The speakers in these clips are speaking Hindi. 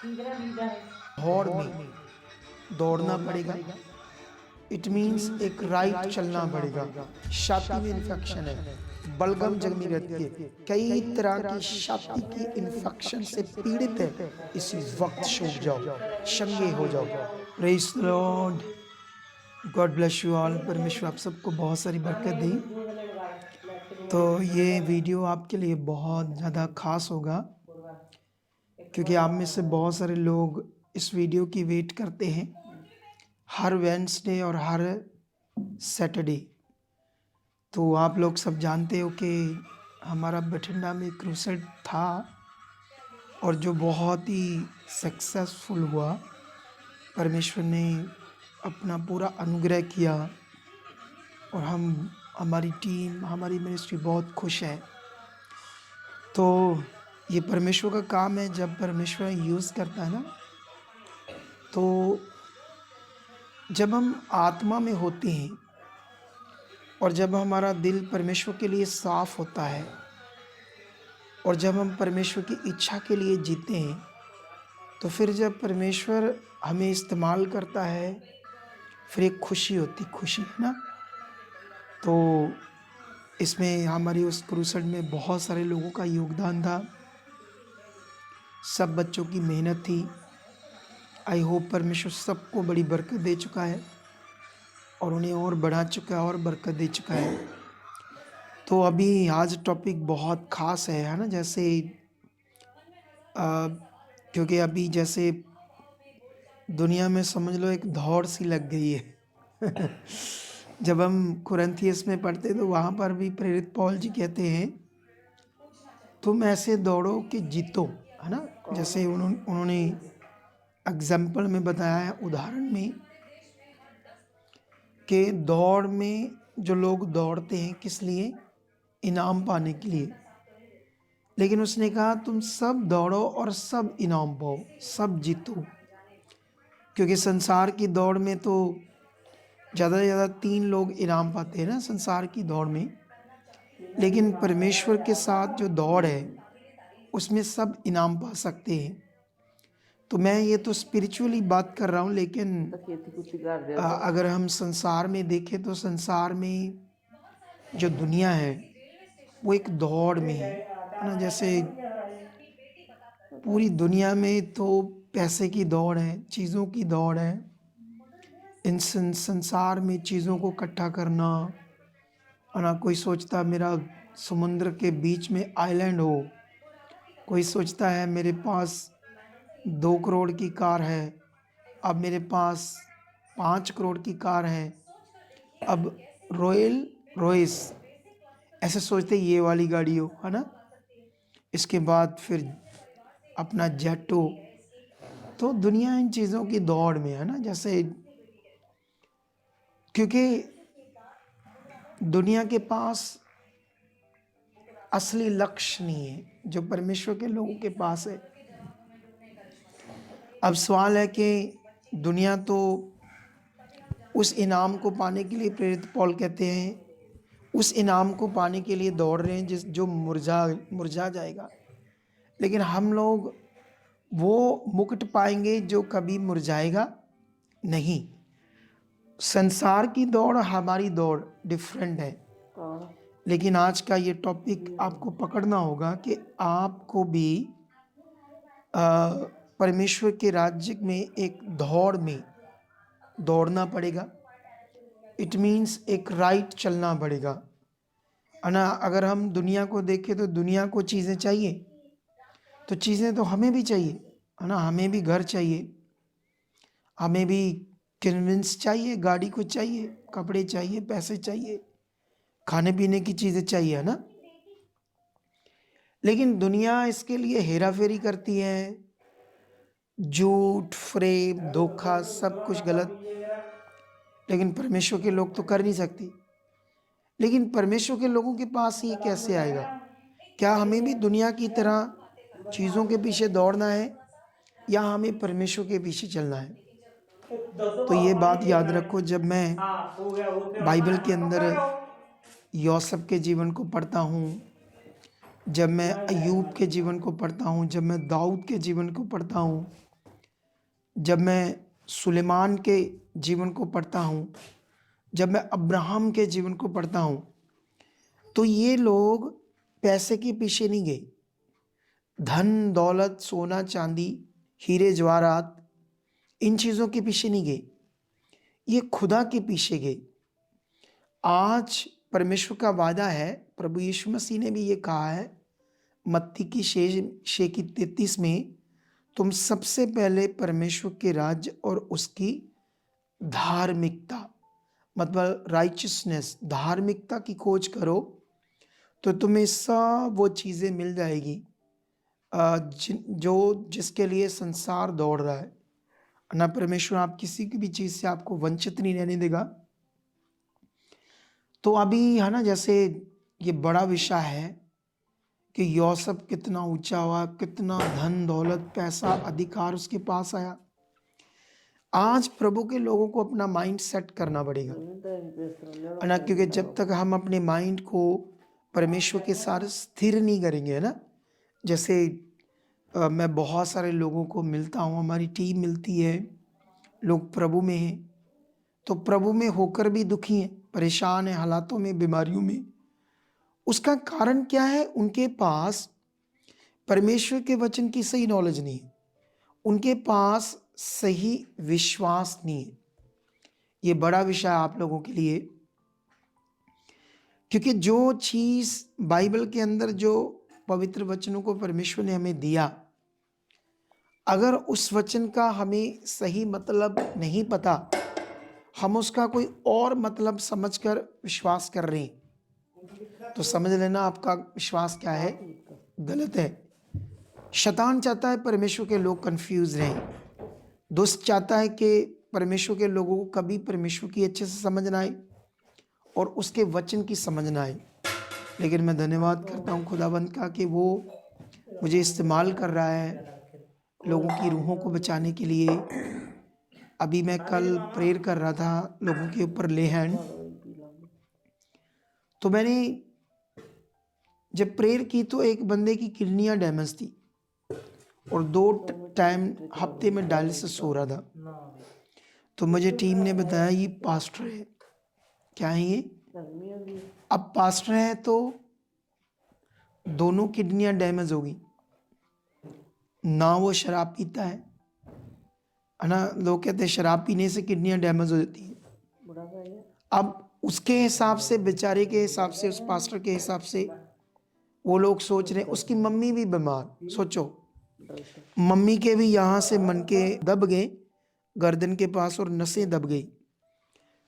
दौड़ में दौड़ना पड़ेगा। इट मीन्स एक राइट चलना पड़ेगा। छाती में इन्फेक्शन है, बलगम जमी रहती है, कई तरह की छाती की इन्फेक्शन से पीड़ित है, इसी वक्त सूख जाओ, शंगे हो जाओ। Praise the Lord, God bless you all. परमेश्वर आप सबको बहुत सारी बरकत दे। तो ये वीडियो आपके लिए बहुत ज़्यादा खास होगा, क्योंकि आप में से बहुत सारे लोग इस वीडियो की वेट करते हैं हर वेडनेसडे और हर सैटरडे। तो आप लोग सब जानते हो कि हमारा बठिंडा में क्रूसेड था और जो बहुत ही सक्सेसफुल हुआ। परमेश्वर ने अपना पूरा अनुग्रह किया और हमारी टीम, हमारी मिनिस्ट्री बहुत खुश है। तो ये परमेश्वर का काम है। जब परमेश्वर यूज़ करता है ना, तो जब हम आत्मा में होते हैं और जब हमारा दिल परमेश्वर के लिए साफ होता है और जब हम परमेश्वर की इच्छा के लिए जीते हैं, तो फिर जब परमेश्वर हमें इस्तेमाल करता है, फिर एक खुशी होती, खुशी है ना। तो इसमें हमारी उस क्रूसेड में बहुत सारे लोगों का योगदान था, सब बच्चों की मेहनत थी। आई होप परमेश्वर सबको बड़ी बरकत दे चुका है और उन्हें और बढ़ा चुका है और बरकत दे चुका है। तो अभी आज टॉपिक बहुत ख़ास है ना। जैसे क्योंकि अभी जैसे दुनिया में समझ लो एक दौड़ सी लग गई है। जब हम कुरिन्थियस में पढ़ते तो वहाँ पर भी प्रेरित पौल जी कहते हैं, तुम ऐसे दौड़ो कि जीतो, है ना। जैसे उन्होंने एग्जाम्पल में बताया है, उदाहरण में, कि दौड़ में जो लोग दौड़ते हैं किस लिए? इनाम पाने के लिए। लेकिन उसने कहा तुम सब दौड़ो और सब इनाम पाओ, सब जीतो। क्योंकि संसार की दौड़ में तो ज़्यादा से ज़्यादा 3 लोग इनाम पाते हैं ना संसार की दौड़ में। लेकिन परमेश्वर के साथ जो दौड़ है उसमें सब इनाम पा सकते हैं। तो मैं ये तो स्पिरिचुअली बात कर रहा हूँ, लेकिन अगर हम संसार में देखें तो संसार में जो दुनिया है वो एक दौड़ में है ना। जैसे पूरी दुनिया में तो पैसे की दौड़ है, चीज़ों की दौड़ है। इन संसार में चीज़ों को इकट्ठा करना, और ना कोई सोचता मेरा समुद्र के बीच में आइलैंड हो, कोई सोचता है मेरे पास 2 करोड़ की कार है, अब मेरे पास 5 करोड़ की कार है, अब रॉयल रॉयस ऐसे सोचते ये वाली गाड़ी हो, है ना। इसके बाद फिर अपना जेट हो। तो दुनिया इन चीज़ों की दौड़ में है ना। जैसे क्योंकि दुनिया के पास असली लक्ष्य नहीं है जो परमेश्वर के लोगों के पास है। अब सवाल है कि दुनिया तो उस इनाम को पाने के लिए, प्रेरित पौल कहते हैं, उस इनाम को पाने के लिए दौड़ रहे हैं जो मुरझा जाएगा। लेकिन हम लोग वो मुकुट पाएंगे जो कभी मुरझाएगा नहीं। संसार की दौड़, हमारी दौड़ डिफरेंट है। लेकिन आज का ये टॉपिक आपको पकड़ना होगा कि आपको भी परमेश्वर के राज्य में एक दौड़ में दौड़ना पड़ेगा। इट मीन्स एक राइट चलना पड़ेगा, है ना। अगर हम दुनिया को देखें तो दुनिया को चीज़ें चाहिए, तो चीज़ें तो हमें भी चाहिए, है ना। हमें भी घर चाहिए, हमें भी कन्विंस चाहिए, गाड़ी को चाहिए, कपड़े चाहिए, पैसे चाहिए, खाने पीने की चीज़ें चाहिए, है ना। लेकिन दुनिया इसके लिए हेरा फेरी करती है, झूठ, फ्रेब, धोखा, सब कुछ गलत। लेकिन परमेश्वर के लोग तो कर नहीं सकते। लेकिन परमेश्वर के लोगों के पास ये कैसे आएगा? क्या हमें भी दुनिया की तरह चीज़ों के पीछे दौड़ना है या हमें परमेश्वर के पीछे चलना है? तो ये बात याद रखो। जब मैं बाइबल के अंदर यूसुफ के जीवन को पढ़ता हूँ, जब मैं अय्यूब के जीवन को पढ़ता हूँ, जब मैं दाऊद के जीवन को पढ़ता हूँ, जब मैं सुलेमान के जीवन को पढ़ता हूँ, जब मैं अब्राहम के जीवन को पढ़ता हूँ, तो ये लोग पैसे के पीछे नहीं गए, धन दौलत सोना चांदी हीरे जवाहरात इन चीज़ों के पीछे नहीं गए, ये खुदा के पीछे गए। आज परमेश्वर का वादा है, प्रभु यीशु मसीह ने भी ये कहा है मत्ती की 6:33 में, तुम सबसे पहले परमेश्वर के राज्य और उसकी धार्मिकता, मतलब राइचियसनेस, धार्मिकता की खोज करो तो तुम्हें सब वो चीज़ें मिल जाएगी जिसके लिए संसार दौड़ रहा है ना। परमेश्वर आप किसी की भी चीज़ से आपको वंचित नहीं रहने देगा। तो अभी है ना, जैसे ये बड़ा विषय है कि यूसुफ कितना ऊंचा हुआ, कितना धन दौलत पैसा अधिकार उसके पास आया। आज प्रभु के लोगों को अपना माइंड सेट करना पड़ेगा, है ना, क्योंकि जब तक हम अपने माइंड को परमेश्वर के साथ स्थिर नहीं करेंगे, है ना। जैसे मैं बहुत सारे लोगों को मिलता हूँ, हमारी टीम मिलती है, लोग प्रभु में हैं, तो प्रभु में होकर भी दुखी हैं, परेशान हैं, हालातों में, बीमारियों में। उसका कारण क्या है? उनके पास परमेश्वर के वचन की सही नॉलेज नहीं है, उनके पास सही विश्वास नहीं है। ये बड़ा विषय आप लोगों के लिए, क्योंकि जो चीज़ बाइबल के अंदर, जो पवित्र वचनों को परमेश्वर ने हमें दिया, अगर उस वचन का हमें सही मतलब नहीं पता, हम उसका कोई और मतलब समझकर विश्वास कर रहे हैं, तो समझ लेना आपका विश्वास क्या है, गलत है। शैतान चाहता है परमेश्वर के लोग कंफ्यूज रहें, दुष्ट चाहता है कि परमेश्वर के लोगों को कभी परमेश्वर की अच्छे से समझ ना आए और उसके वचन की समझ ना आए। लेकिन मैं धन्यवाद करता हूँ खुदावंत का कि वो मुझे इस्तेमाल कर रहा है लोगों की रूहों को बचाने के लिए। अभी मैं कल प्रेयर कर रहा था लोगों के ऊपर ले हैंड, तो मैंने जब प्रेयर की तो एक बंदे की किडनियां डैमेज थी और 2 टाइम हफ्ते में डायलिसिस हो रहा था। तो मुझे टीम ने बताया ये पास्टर है। क्या है ये? अब पास्टर है तो दोनों किडनियां डैमेज हो गई ना, वो शराब पीता है ना। लोग कहते हैं शराब पीने से किडनियां डैमेज हो जाती है। अब उसके हिसाब से, बेचारे के हिसाब से, उस पास्टर के हिसाब से वो लोग सोच रहे हैं। उसकी मम्मी भी बीमार, सोचो, मम्मी के भी यहाँ से मन के दब गए, गर्दन के पास, और नसें दब गई,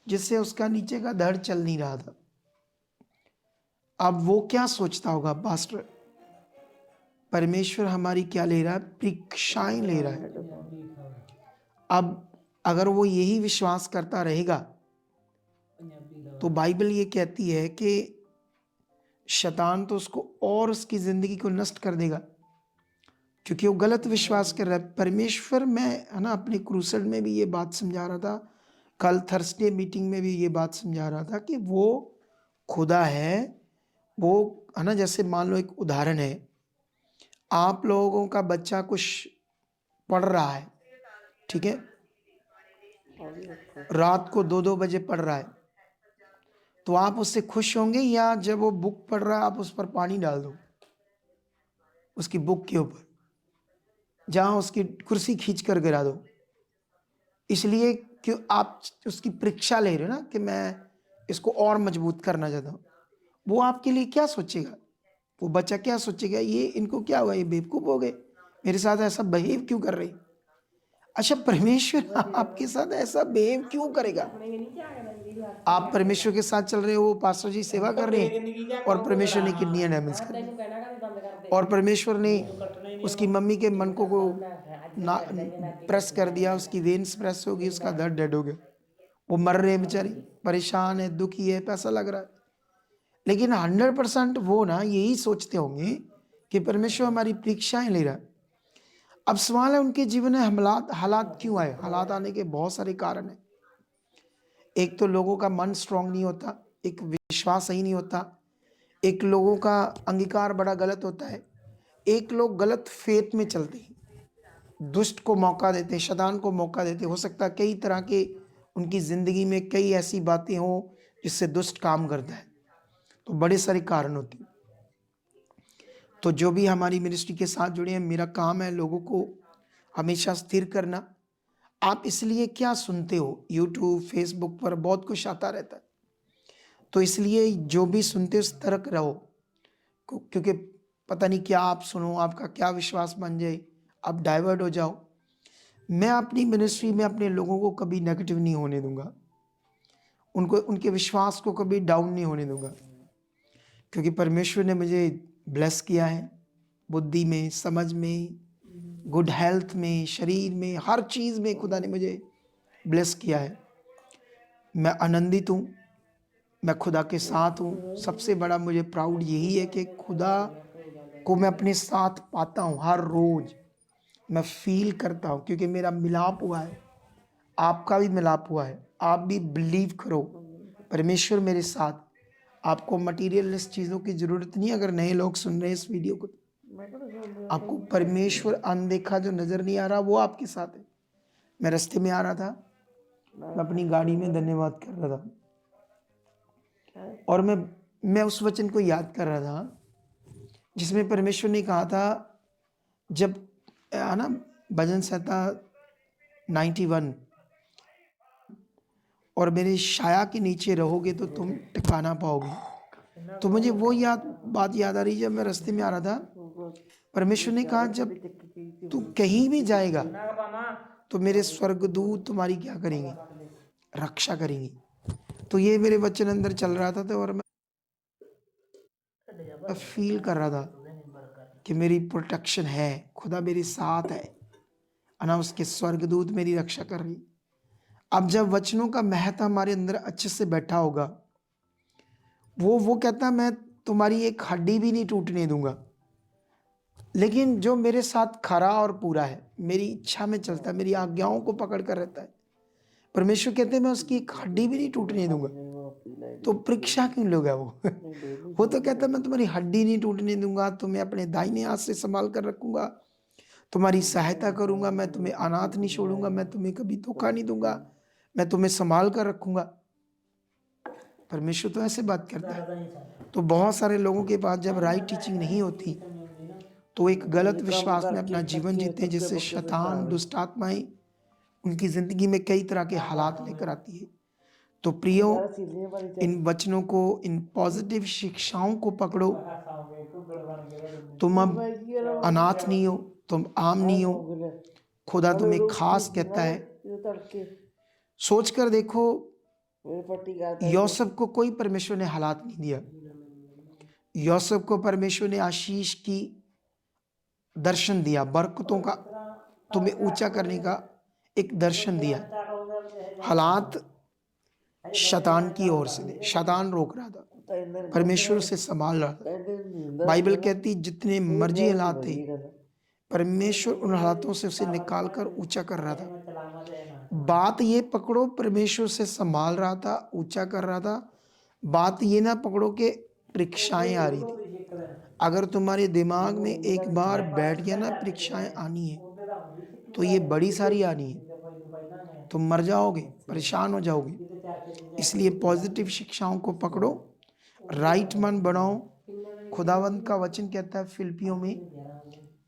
जिससे उसका नीचे का धड़ चल नहीं रहा था। अब वो क्या सोचता होगा पास्टर, परमेश्वर हमारी क्या ले रहा है, परीक्षाएं ले रहा है। अब अगर वो यही विश्वास करता रहेगा तो बाइबल ये कहती है कि शैतान तो उसको और उसकी जिंदगी को नष्ट कर देगा, क्योंकि वो गलत विश्वास कर रहा है। परमेश्वर, मैं है ना अपने क्रूसेड में भी ये बात समझा रहा था, कल थर्सडे मीटिंग में भी ये बात समझा रहा था कि वो खुदा है। वो है ना, जैसे मान लो एक उदाहरण है, आप लोगों का बच्चा कुछ पढ़ रहा है, ठीक है, रात को 2-2 बजे पढ़ रहा है, तो आप उससे खुश होंगे, या जब वो बुक पढ़ रहा है आप उस पर पानी डाल दो, उसकी बुक के ऊपर, जहां उसकी कुर्सी खींच कर गिरा दो, इसलिए कि आप उसकी परीक्षा ले रहे हो ना, कि मैं इसको और मजबूत करना चाहता हूँ। वो आपके लिए क्या सोचेगा? वो बच्चा क्या सोचेगा, ये इनको क्या हुआ, ये बेवकूफ़ हो गए, मेरे साथ ऐसा बिहेव क्यों कर रही। अच्छा, परमेश्वर आपके साथ ऐसा बिहेव क्यों करेगा? आप परमेश्वर के साथ चल रहे हो, पास्टर जी सेवा कर रहे हैं, और परमेश्वर ने किडनियां डैमेज कर दी, और परमेश्वर ने उसकी मम्मी के मन को ना प्रेस कर दिया, उसकी वेन्स प्रेस हो गई, उसका दर्द डेड हो गया, वो मर रहे हैं बेचारी, परेशान है, दुखी है, पैसा लग रहा है। लेकिन 100% वो ना यही सोचते होंगे कि परमेश्वर हमारी परीक्षाएं ले रहा है। अब सवाल है, उनके जीवन में हालात क्यों आए? हालात आने के बहुत सारे कारण हैं। एक तो लोगों का मन स्ट्रांग नहीं होता, एक विश्वास सही नहीं होता, एक लोगों का अंगीकार बड़ा गलत होता है, एक लोग गलत फेथ में चलते हैं। दुष्ट को मौका देते, शैतान को मौका देते। हो सकता है कई तरह के उनकी ज़िंदगी में कई ऐसी बातें हों जिससे दुष्ट काम करता है, तो बड़े सारे कारण होते हैं। तो जो भी हमारी मिनिस्ट्री के साथ जुड़े हैं, मेरा काम है लोगों को हमेशा स्थिर करना। आप इसलिए क्या सुनते हो, यूट्यूब फेसबुक पर बहुत कुछ आता रहता है, तो इसलिए जो भी सुनते हो सतर्क रहो, क्योंकि पता नहीं क्या आप सुनो, आपका क्या विश्वास बन जाए, आप डाइवर्ट हो जाओ। मैं अपनी मिनिस्ट्री में अपने लोगों को कभी नेगेटिव नहीं होने दूंगा, उनको उनके विश्वास को कभी डाउन नहीं होने दूंगा, क्योंकि परमेश्वर ने मुझे ब्लेस किया है बुद्धि में, समझ में, गुड हेल्थ में, शरीर में, हर चीज़ में खुदा ने मुझे ब्लेस किया है। मैं आनंदित हूँ, मैं खुदा के साथ हूँ। सबसे बड़ा मुझे प्राउड यही है कि खुदा को मैं अपने साथ पाता हूँ, हर रोज़ मैं फील करता हूँ, क्योंकि मेरा मिलाप हुआ है, आपका भी मिलाप हुआ है। आप भी बिलीव करो, परमेश्वर मेरे साथ। आपको मटीरियलिस्ट चीज़ों की ज़रूरत नहीं है। अगर नए लोग सुन रहे हैं इस वीडियो को, आपको परमेश्वर अनदेखा जो नज़र नहीं आ रहा वो आपके साथ है। मैं रास्ते में आ रहा था, मैं अपनी गाड़ी में धन्यवाद कर रहा था, और मैं उस वचन को याद कर रहा था जिसमें परमेश्वर ने कहा था, जब ना भजन संहिता 91, और मेरे छाया के नीचे रहोगे तो तुम ठिकाना पाओगे। तो मुझे वो बात याद आ रही, जब मैं रास्ते में आ रहा था, परमेश्वर ने कहा जब तू कहीं भी जाएगा तो मेरे स्वर्गदूत तुम्हारी क्या करेंगे, रक्षा करेंगे। तो ये मेरे वचन अंदर चल रहा था, तो और मैं फील कर रहा था कि मेरी प्रोटेक्शन है, खुदा मेरे साथ है, ना उसके स्वर्गदूत मेरी रक्षा कर रही। अब जब वचनों का महत्व हमारे अंदर अच्छे से बैठा होगा, वो कहता मैं तुम्हारी एक हड्डी भी नहीं टूटने दूंगा। लेकिन जो मेरे साथ खरा और पूरा है, मेरी इच्छा में चलता है, मेरी आज्ञाओं को पकड़ कर रहता है, परमेश्वर कहते हैं मैं उसकी एक हड्डी भी नहीं टूटने दूंगा। तो परीक्षा क्यों लोगे वो तो कहता है मैं तुम्हारी हड्डी नहीं टूटने दूंगा, तुम्हें अपने दाहिने हाथ से संभाल कर रखूंगा, तुम्हारी सहायता करूंगा, मैं तुम्हें अनाथ नहीं छोड़ूंगा, मैं तुम्हें कभी धोखा नहीं दूंगा, मैं तुम्हें संभाल कर रखूंगा। परमेश्वर तो ऐसे बात करता है। तो बहुत सारे लोगों के पास जब राइट टीचिंग नहीं होती, तो एक गलत विश्वास में अपना जीवन जीते हैं, जिससे शैतान, दुष्ट आत्माएं उनकी जिंदगी में कई तरह के हालात लेकर आती है। तो प्रियो, इन वचनों को, इन पॉजिटिव शिक्षाओं को पकड़ो। तुम अब अनाथ नहीं हो, तुम आम नहीं हो, खुदा तुम्हें खास कहता है। सोच कर देखो, यूसुफ को कोई परमेश्वर ने हालात नहीं दिया, यूसुफ को परमेश्वर ने आशीष की दर्शन दिया, बरकतों का, तुम्हें ऊंचा करने का एक दर्शन दिया। हालात शैतान की ओर से थे, शैतान रोक रहा था, परमेश्वर से संभाल रहा था। बाइबल कहती जितने मर्जी हालात थे, परमेश्वर उन हालातों से उसे निकाल कर ऊंचा कर रहा था। बात ये पकड़ो, परमेश्वर से संभाल रहा था, ऊंचा कर रहा था। बात ये ना पकड़ो कि परीक्षाएं आ रही थी। अगर तुम्हारे दिमाग में एक बार बैठ गया ना परीक्षाएं आनी है, तो ये बड़ी सारी आनी है, तुम मर जाओगे, परेशान हो जाओगे। इसलिए पॉजिटिव शिक्षाओं को पकड़ो, राइट मन बनाओ। खुदावंत का वचन कहता है फिलिपियों में,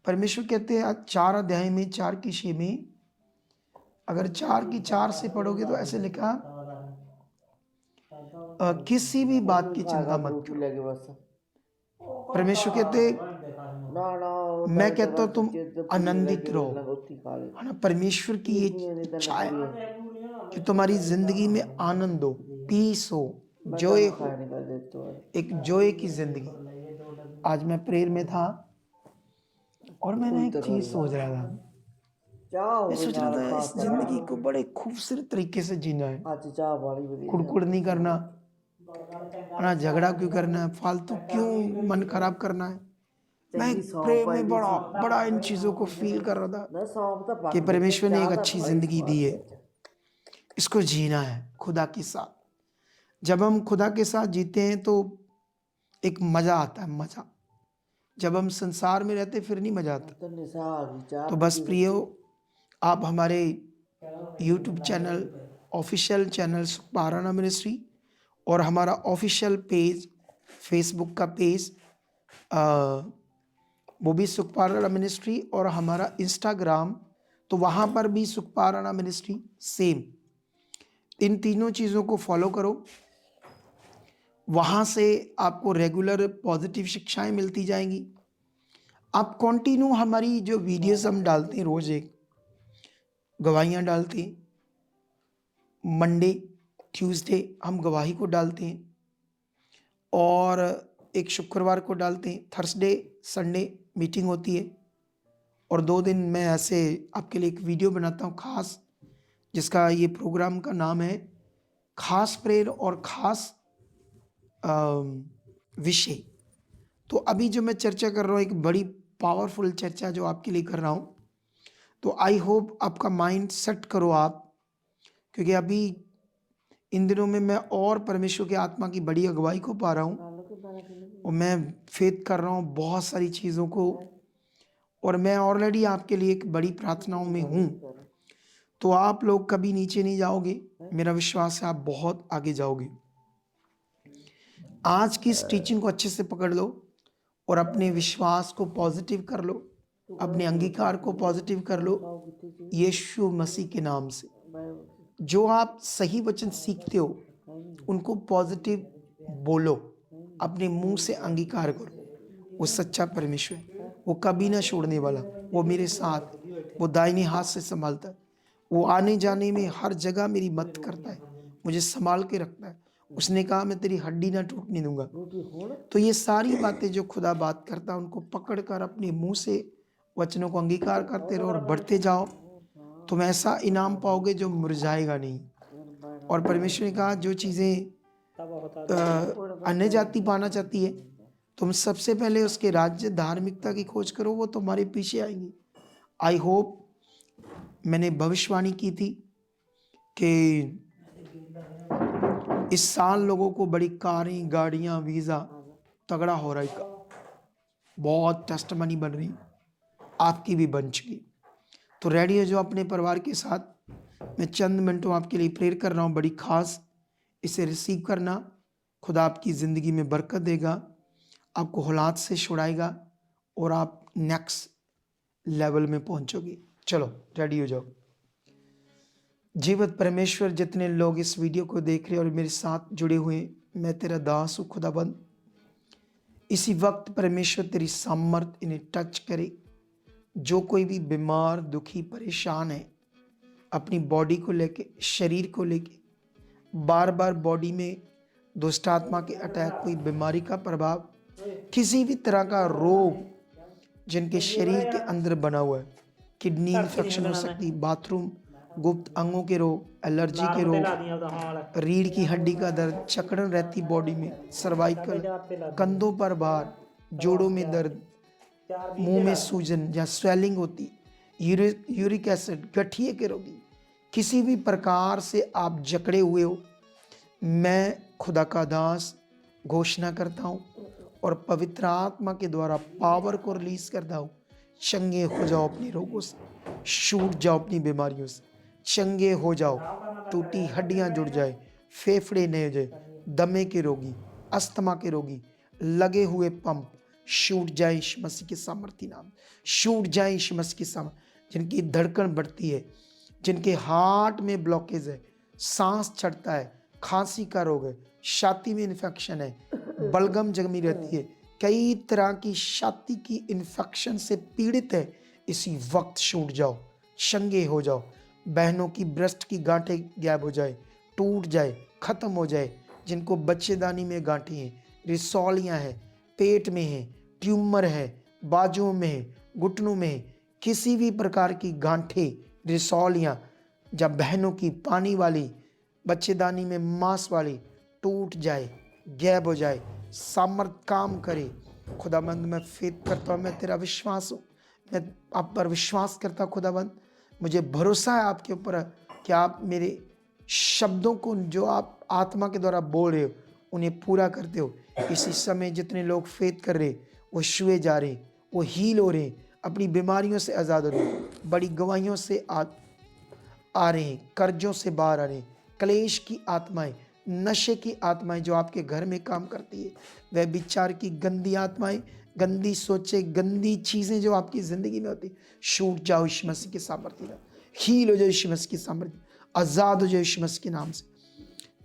परमेश्वर कहते हैं 4 अध्याय में 4 की 6 में, अगर 4 की 4 से पढ़ोगे तो ऐसे लिखा, किसी भी बात की चिंता मत करो। परमेश्वर कहते, मैं कहता हूं तुम आनंदित रहो, है ना। परमेश्वर की ये इच्छा है कि तुम्हारी जिंदगी में आनंद हो, पीस हो, जॉय हो, एक जॉय की जिंदगी। आज मैं प्रेयर में था और मैंने एक चीज सोच रहा था, मैं सोच रहा था इस जिंदगी को बड़े खूबसूरत तरीके से जीना है, कुड़कुड़ नहीं करना, ना झगड़ा क्यों करना है, फालतू क्यों मन खराब करना है। मैं प्रेयर में बड़ा बड़ा इन चीज़ों को फील कर रहा था कि परमेश्वर ने एक अच्छी ज़िंदगी दी है, इसको जीना है खुदा के साथ। जब हम खुदा के साथ जीते हैं तो एक मज़ा आता है, मज़ा। जब हम संसार में रहते फिर नहीं मज़ा आता। तो बस प्रियो, आप हमारे YouTube channel, official channel Sukhparayan ministry और हमारा ऑफिशियल पेज, फेसबुक का पेज वो भी सुखपारायण मिनिस्ट्री, और हमारा इंस्टाग्राम, तो वहाँ पर भी सुखपारायण मिनिस्ट्री सेम। इन तीनों चीज़ों को फॉलो करो, वहाँ से आपको रेगुलर पॉजिटिव शिक्षाएं मिलती जाएंगी। आप कंटिन्यू हमारी जो वीडियोस हम डालते हैं, रोज़ एक गवाहियाँ डालते हैं, मंडे ट्यूसडे हम गवाही को डालते हैं, और एक शुक्रवार को डालते हैं, थर्सडे संडे मीटिंग होती है, और 2 दिन मैं ऐसे आपके लिए एक वीडियो बनाता हूँ खास, जिसका ये प्रोग्राम का नाम है खास प्रेयर और खास विषय। तो अभी जो मैं चर्चा कर रहा हूँ, एक बड़ी पावरफुल चर्चा जो आपके लिए कर रहा हूँ, तो आई होप आपका माइंड सेट करो आप, क्योंकि अभी इन दिनों में मैं और परमेश्वर की आत्मा की बड़ी अगुवाई को पा रहा हूँ, और मैं फेथ कर रहा हूँ बहुत सारी चीज़ों को, और मैं ऑलरेडी आपके लिए एक बड़ी प्रार्थनाओं में हूँ। तो आप लोग कभी नीचे नहीं जाओगे, मेरा विश्वास है आप बहुत आगे जाओगे। आज की इस टीचिंग को अच्छे से पकड़ लो और अपने विश्वास को पॉजिटिव कर लो, अपने अंगीकार को पॉजिटिव कर लो यीशु मसीह के नाम से। जो आप सही वचन सीखते हो उनको पॉजिटिव बोलो, अपने मुंह से अंगीकार करो। वो सच्चा परमेश्वर है, वो कभी ना छोड़ने वाला, वो मेरे साथ, वो दाहिने हाथ से संभालता है, वो आने जाने में हर जगह मेरी मदद करता है, मुझे संभाल के रखता है। उसने कहा मैं तेरी हड्डी ना टूटने दूंगा। तो ये सारी बातें जो खुदा बात करता है उनको पकड़ कर अपने मुंह से वचनों को अंगीकार करते रहो और बढ़ते जाओ, तुम ऐसा इनाम पाओगे जो मुरझाएगा नहीं। और परमेश्वर ने कहा जो चीज़ें अन्य जाति पाना चाहती है, तुम सबसे पहले उसके राज्य धार्मिकता की खोज करो, वो तुम्हारे पीछे आएंगी। आई होप मैंने भविष्यवाणी की थी कि इस साल लोगों को बड़ी कारें, गाड़ियां, वीज़ा तगड़ा हो रहा है, बहुत टेस्टमनी बन रही, आपकी भी बन चुकी। तो रेडी है जो अपने परिवार के साथ, मैं चंद मिनटों आपके लिए प्रेयर कर रहा हूँ, बड़ी खास, इसे रिसीव करना। खुदा आपकी ज़िंदगी में बरकत देगा, आपको हालात से छुड़ाएगा और आप नेक्स्ट लेवल में पहुँचोगे। चलो रेडी हो जाओ। जीवित परमेश्वर, जितने लोग इस वीडियो को देख रहे हैं और मेरे साथ जुड़े हुए, मैं तेरा दास हूँ खुदाबंद। इसी वक्त परमेश्वर तेरी सामर्थ इन्हें टच करे। जो कोई भी बीमार, दुखी, परेशान है अपनी बॉडी को लेके, शरीर को लेके, बार बार बॉडी में दुष्ट आत्मा के अटैक, कोई बीमारी का प्रभाव, किसी भी तरह का रोग जिनके शरीर के अंदर बना हुआ है, किडनी इन्फेक्शन हो सकती, बाथरूम, गुप्त अंगों के रोग, एलर्जी के रोग, रीढ़ की हड्डी का दर्द, चकड़न रहती बॉडी में, सर्वाइकल, कंधों पर भार, जोड़ों में दर्द, मुंह में सूजन या स्वेलिंग होती, यूरिक एसिड, गठिए के रोगी, किसी भी प्रकार से आप जकड़े हुए हो, मैं खुदा का दास घोषणा करता हूँ और पवित्र आत्मा के द्वारा पावर को रिलीज करता हूँ। चंगे हो जाओ अपने रोगों से, छूट जाओ अपनी बीमारियों से, चंगे हो जाओ, टूटी हड्डियां जुड़ जाए, फेफड़े नए हो जाए, दमे के रोगी, अस्थमा के रोगी, लगे हुए पंप छूट जाए यीशु मसीह के सामर्थी नाम, छूट जाए यीशु मसीह के सामर्थ, जिनकी धड़कन बढ़ती है, जिनके हार्ट में ब्लॉकेज है, सांस चढ़ता है, खांसी का रोग है, छाती में इन्फेक्शन है, बलगम जमी रहती है, कई तरह की छाती की इन्फेक्शन से पीड़ित है, इसी वक्त छूट जाओ, चंगे हो जाओ। बहनों की ब्रेस्ट की गांठें गायब हो जाए, टूट जाए, खत्म हो जाए। जिनको बच्चेदानी में गांठें हैं, रिसौलियाँ हैं, पेट में है, ट्यूमर है, बाजुओं में है, घुटनों में है, किसी भी प्रकार की गांठें, रिसौलियाँ, जब बहनों की पानी वाली, बच्चेदानी में मांस वाली टूट जाए, गैब हो जाए, सामर्थ काम करे। खुदाबंद मैं फेथ करता हूँ, मैं तेरा विश्वास हूँ, मैं आप पर विश्वास करता हूँ खुदाबंद, मुझे भरोसा है आपके ऊपर कि आप मेरे शब्दों को जो आप आत्मा के द्वारा बोल रहे हो उन्हें पूरा करते हो। इसी समय जितने लोग फेथ कर रहे, वो छुए जा रहे, वो हील हो रहे, अपनी बीमारियों से आज़ाद हो रहे हैं, बड़ी गवाहियों से आ रहे हैं, कर्जों से बाहर आ रहे हैं। क्लेश की आत्माएं, नशे की आत्माएं जो आपके घर में काम करती है, वह विचार की गंदी आत्माएं, गंदी सोचें, गंदी चीज़ें जो आपकी ज़िंदगी में होती, छूट जाओ यीशु मसीह के सामर्थ्य में, हील हो जाओ यीशु मसीह के सामर्थ्य, आज़ाद हो जाओ यीशु मसीह के नाम से।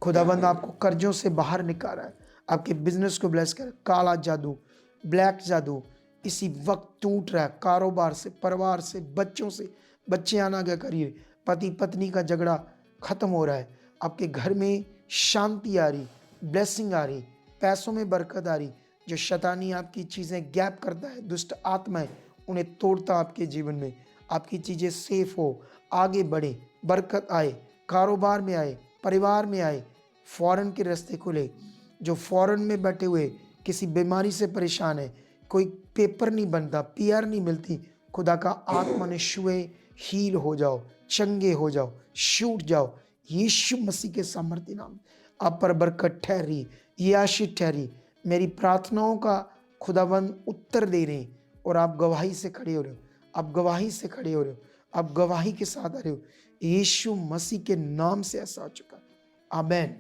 खुदाबंद आपको कर्जों से बाहर निकाल रहा है, आपके बिजनेस को ब्लेस कर। काला जादू, ब्लैक जादू इसी वक्त टूट रहा है, कारोबार से, परिवार से, बच्चों से, बच्चे आना गया करिए, पति पत्नी का झगड़ा खत्म हो रहा है, आपके घर में शांति आ रही, ब्लेसिंग आ रही, पैसों में बरकत आ रही। जो शैतानी आपकी चीज़ें गैप करता है, दुष्ट आत्माएं उन्हें तोड़ता आपके जीवन में, आपकी चीज़ें सेफ हो, आगे बढ़े, बरकत आए, कारोबार में आए, परिवार में आए, फॉरेन के रास्ते खुले। जो फॉरेन में बैठे हुए किसी बीमारी से परेशान है, कोई पेपर नहीं बनता, पीआर नहीं मिलती, खुदा का आत्मा ने छुए, हील हो जाओ, चंगे हो जाओ, छूट जाओ यीशु मसीह के सामर्थ्य नाम। आप पर बरकत ठहरी, ये आशीष ठहरी, मेरी प्रार्थनाओं का खुदाबंद उत्तर दे रहे हैं और आप गवाही से खड़े हो रहे हो, आप गवाही से खड़े हो रहे हो, आप गवाही के साथ आ रहे हो। यीशु मसीह के नाम से ऐसा हो चुका। आमीन।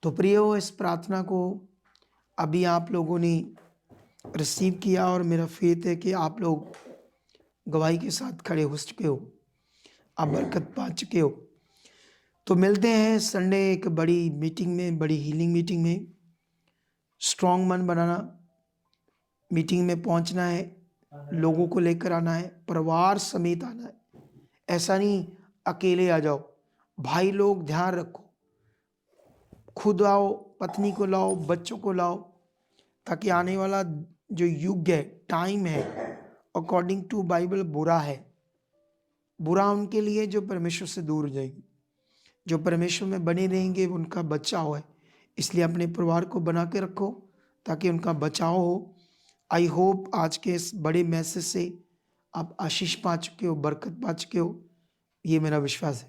तो प्रियो, इस प्रार्थना को अभी आप लोगों ने रिसीव किया और मेरा फेथ है कि आप लोग गवाही के साथ खड़े हो चुके हो, आप बरकत पा चुके हो। तो मिलते हैं संडे एक बड़ी मीटिंग में, बड़ी हीलिंग मीटिंग में। स्ट्रॉन्ग मन बनाना, मीटिंग में पहुंचना है, लोगों को लेकर आना है, परिवार समेत आना है। ऐसा नहीं अकेले आ जाओ, भाई लोग ध्यान रखो, खुद आओ, पत्नी को लाओ, बच्चों को लाओ, ताकि आने वाला जो युग है, टाइम है, अकॉर्डिंग टू बाइबल बुरा है। बुरा उनके लिए जो परमेश्वर से दूर हो जाएगी, जो परमेश्वर में बने रहेंगे उनका बचाव है। इसलिए अपने परिवार को बना के रखो ताकि उनका बचाव हो। आई होप आज के इस बड़े मैसेज से आप आशीष पा चुके हो, बरकत पा चुके हो, ये मेरा विश्वास है।